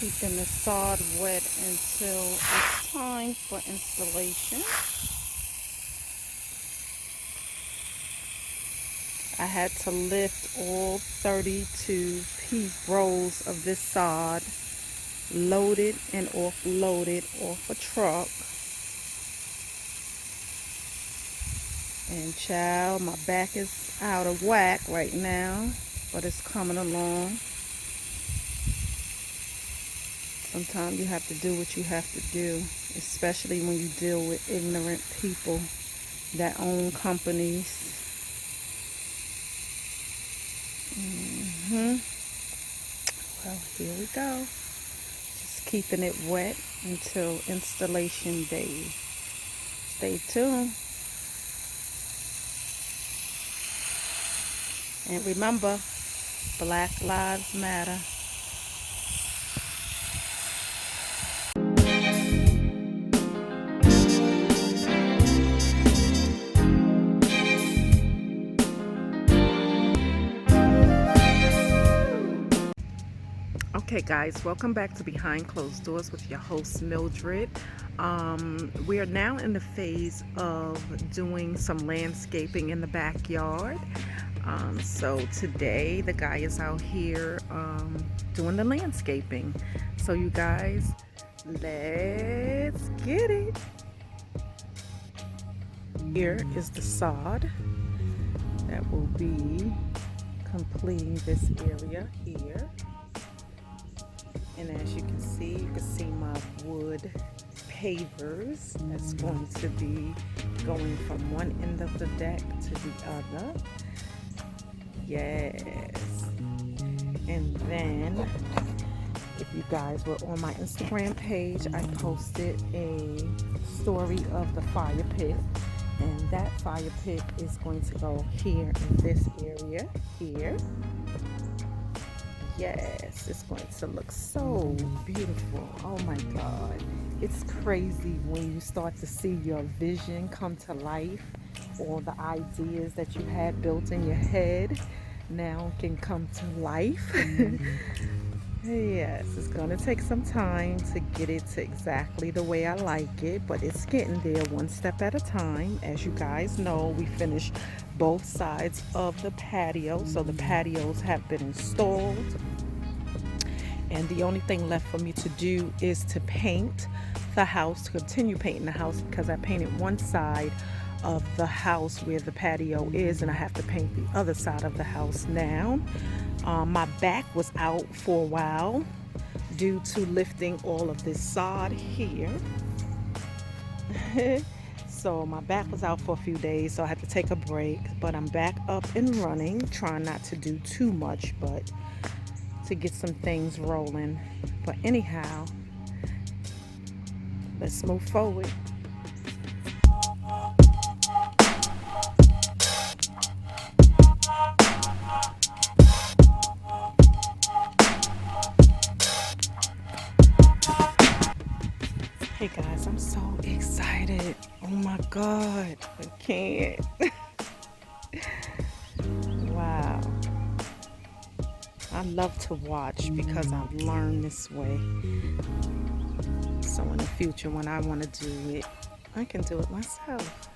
Keeping the sod wet until it's time for installation. I had to lift all 32 rolls of this sod, loaded and offloaded off a truck. And child, my back is out of whack right now, but it's coming along. Sometimes you have to do what you have to do, especially when you deal with ignorant people that own companies. Well, here we go. Just keeping it wet until installation day. Stay tuned. And remember, Black Lives Matter. Okay guys, welcome back to Behind Closed Doors with your host Mildred. We are now in the phase of doing some landscaping in the backyard. So today the guy is out here doing the landscaping. So you guys, let's get it. Here is the sod that will be completing this area here. And as you can see my wood pavers that's going to be going from one end of the deck to the other. Yes. And then, if you guys were on my Instagram page, I posted a story of the fire pit. And that fire pit is going to go here in this area here. Yes, it's going to look so beautiful. Oh my God. It's crazy when you start to see your vision come to life. All the ideas that you had built in your head now can come to life. Yes, it's going to take some time to get it to exactly the way I like it, but it's getting there one step at a time. As you guys know, we finished both sides of the patio, so the patios have been installed. And the only thing left for me to do is to paint the house, to continue painting the house, because I painted one side of the house where the patio is, and I have to paint the other side of the house now. My back was out for a while due to lifting all of this sod here. So my back was out for a few days, so I had to take a break, but I'm back up and running, trying not to do too much, but to get some things rolling. But anyhow, let's move forward. Hey guys, I'm so excited. Oh my God, I can't. Wow. I love to watch because I've learned this way. So in the future, when I want to do it, I can do it myself.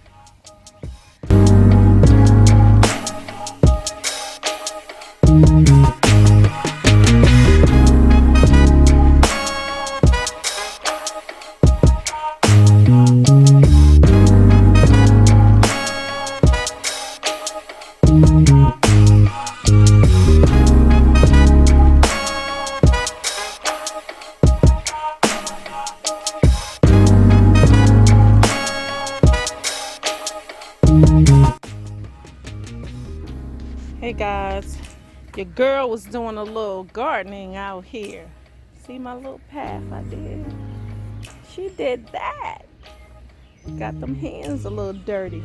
Hey guys, your girl was doing a little gardening out here. See my little path I did? She did that. Got them hands a little dirty.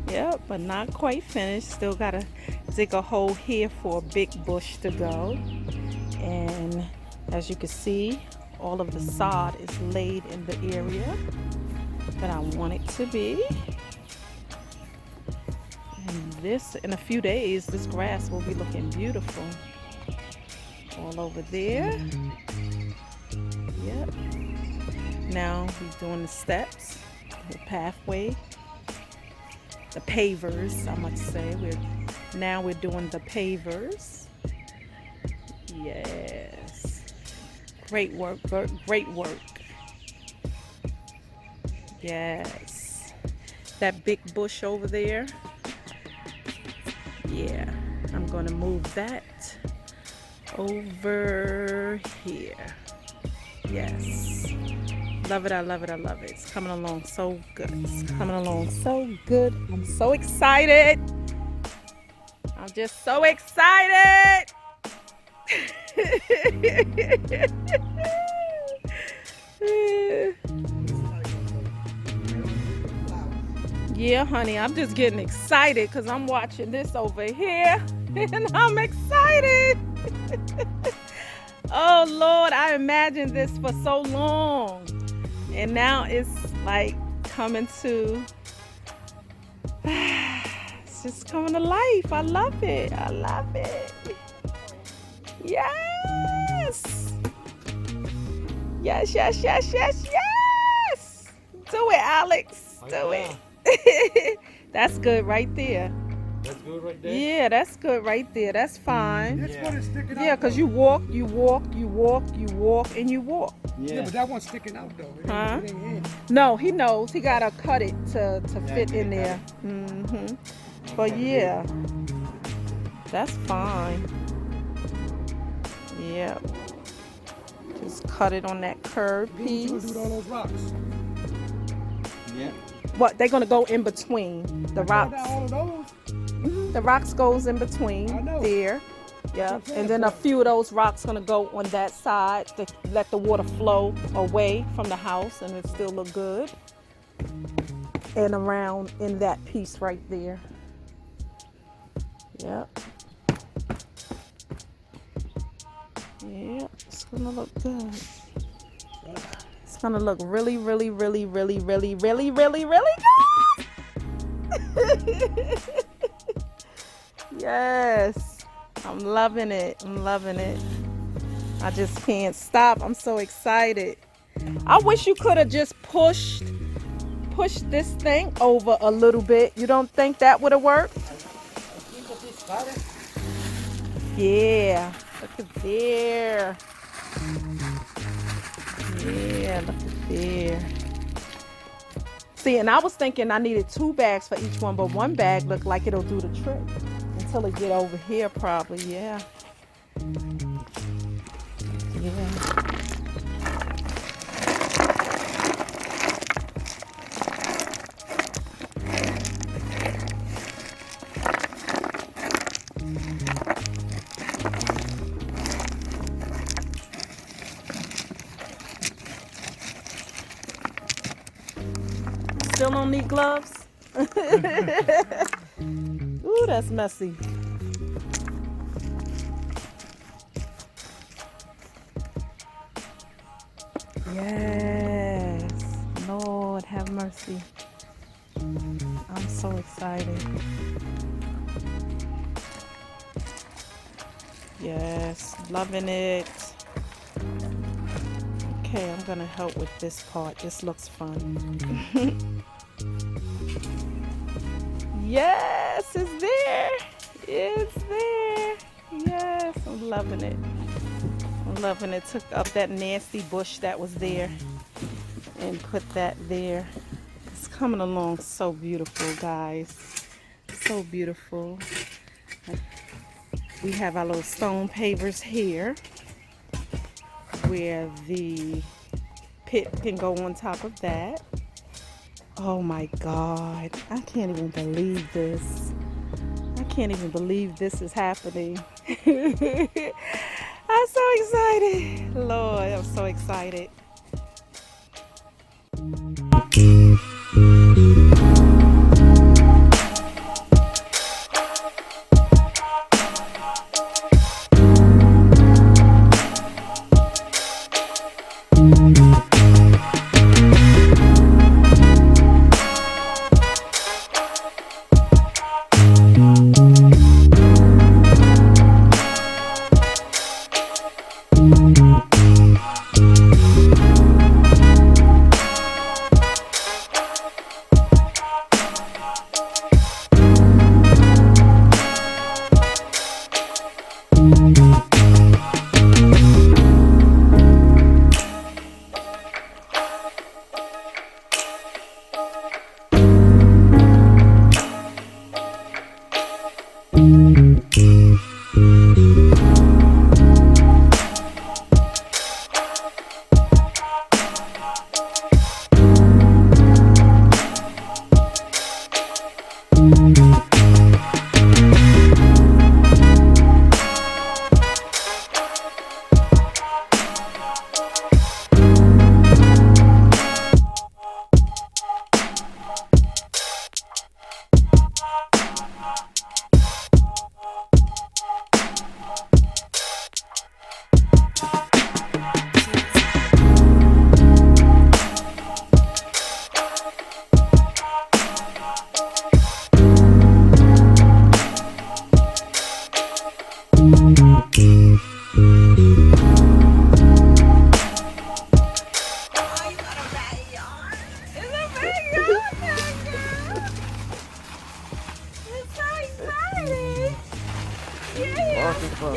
Yep, but not quite finished. Still gotta dig a hole here for a big bush to go. And as you can see, all of the sod is laid in the area that I want it to be. And this, in a few days, this grass will be looking beautiful. all over there. Yep. Now we're doing the steps, the pathway, the pavers, I must say. Now we're doing the pavers. Yes. Great work, great work. Yes. That big bush over there. Yeah. I'm gonna move that over here. Yes. Love it, I love it, I love it. It's coming along so good. It's coming along so good. I'm so excited. I'm just so excited. Yeah, honey, I'm just getting excited because I'm watching this over here and I'm excited. Oh, Lord, I imagined this for so long. And now it's like coming to, it's just coming to life. I love it. I love it. Yes. Yes, yes, yes, yes, yes. Do it, Alex. Do it. That's good right there. That's good right there? Yeah, that's good right there. That's fine. That's what is sticking out. Yeah, because you walk, you walk, you walk, you walk, and you walk. Yeah, but that one's sticking out though. Huh? It ain't in. No, he knows. He got to cut it to fit in there. Mm-hmm. But yeah, that's fine. Yeah. Just cut it on that curved piece. You do all those rocks. Yeah. What, they're going to go in between the rocks. All of those. The rocks goes in between there. Yeah, and then a few of those rocks gonna go on that side to let the water flow away from the house and it still look good. And around in that piece right there. Yep. Yep, it's gonna look good. It's gonna look really, really, really, really, really, really, really, really good. Yes. I'm loving it. I'm loving it. I just can't stop. I'm so excited. I wish you could have just pushed this thing over a little bit. You don't think that would have worked? Yeah. Look at there. Yeah, look at there. See, and I was thinking I needed 2 bags for each one, but 1 bag looked like it'll do the trick. Until it get over here probably, yeah. Yeah. Still don't need gloves? Ooh, that's messy. Yes. Lord, have mercy. I'm so excited. Yes, loving it. Okay, I'm gonna help with this part. This looks fun. Yes, it's there. It's there. Yes, I'm loving it. I'm loving it. Took up that nasty bush that was there and put that there. It's coming along so beautiful, guys. So beautiful. We have our little stone pavers here where the pit can go on top of that. Oh my God, I can't even believe this. I can't even believe this is happening. I'm so excited. Lord, I'm so excited. Barking for.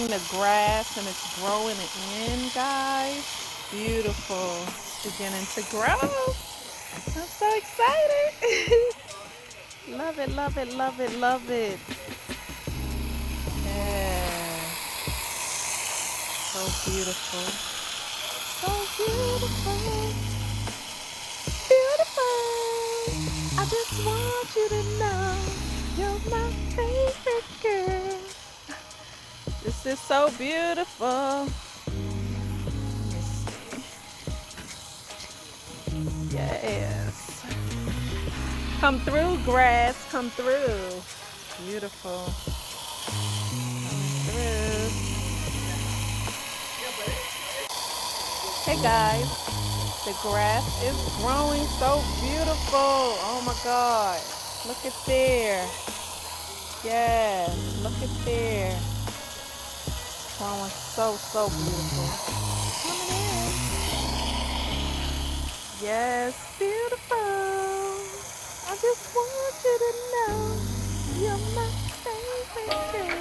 The grass and it's growing in, guys. Beautiful. Beginning to grow. I'm so excited. Love it, love it, love it, love it. Yeah. So beautiful. So beautiful. Beautiful. I just want you to know you're my favorite girl. This is so beautiful. Let me see. Yes. Come through, grass. Come through. Beautiful. Come through. Hey guys. The grass is growing so beautiful. Oh my God. Look at there. Yes. Look at there. Growing so beautiful. Coming in. Yes, beautiful. I just want you to know you're my favorite girl.